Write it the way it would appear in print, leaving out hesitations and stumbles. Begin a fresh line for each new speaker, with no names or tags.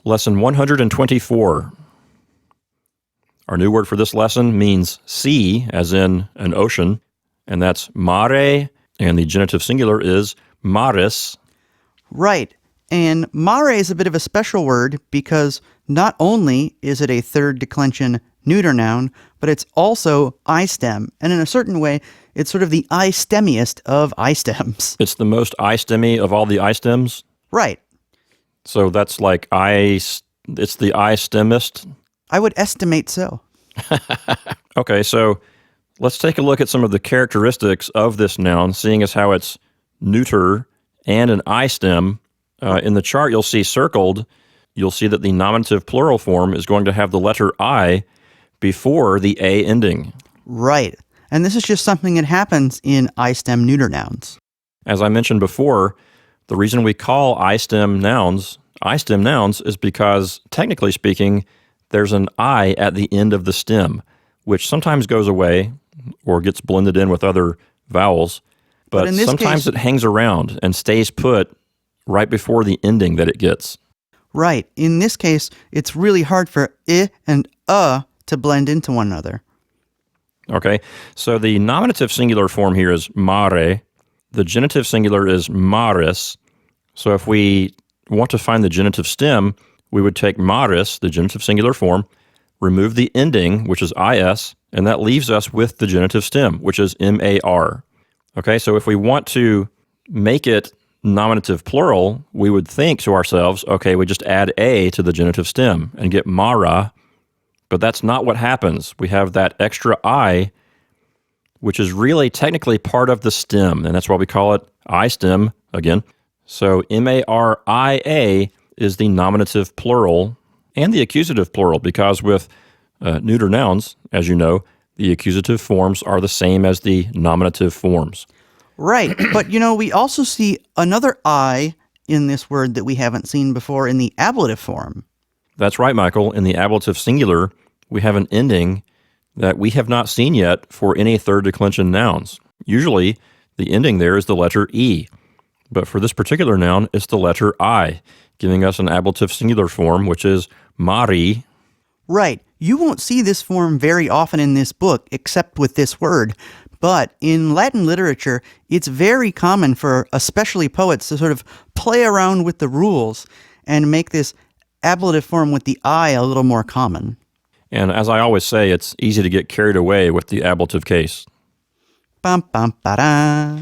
Lesson 124. Our new word for this lesson means sea, as in an ocean, and that's mare, and the genitive singular is maris.
Right. And mare is a bit of a special word because not only is it a third declension neuter noun, but it's also I-stem. And in a certain way, it's sort of the I-stemiest of I-stems.
It's the most I-stemy of all the I-stems?
Right.
So that's like it's the I-stemmest?
I would estimate so.
Okay, so let's take a look at some of the characteristics of this noun, seeing as how it's neuter and an I-stem. In the chart you'll see circled, you'll see that the nominative plural form is going to have the letter I before the A ending.
Right. And this is just something that happens in I-stem neuter nouns.
As I mentioned before, the reason we call I-stem nouns is because, technically speaking, there's an I at the end of the stem, which sometimes goes away or gets blended in with other vowels, but
in this
sometimes
case,
it hangs around and stays put right before the ending that it gets.
Right. In this case, it's really hard for I and to blend into one another.
Okay, so the nominative singular form here is mare. The genitive singular is maris. So if we want to find the genitive stem, we would take maris, the genitive singular form, remove the ending, which is is, and that leaves us with the genitive stem, which is mar. Okay, so if we want to make it nominative plural, we would think to ourselves, okay, we just add a to the genitive stem and get mara, but that's not what happens. We have that extra I, which is really technically part of the stem, and that's why we call it I-stem again. So maria is the nominative plural and the accusative plural, because with neuter nouns, as you know, the accusative forms are the same as the nominative forms.
Right. But, we also see another I in this word that we haven't seen before in the ablative form.
That's right, Michael. In the ablative singular, we have an ending that we have not seen yet for any third declension nouns. Usually, the ending there is the letter E. But for this particular noun, it's the letter I, giving us an ablative singular form, which is mari.
Right. You won't see this form very often in this book, except with this word. But in Latin literature, it's very common for especially poets to sort of play around with the rules and make this ablative form with the I a little more common.
And as I always say, it's easy to get carried away with the ablative case.
Bum, bum, ba-da.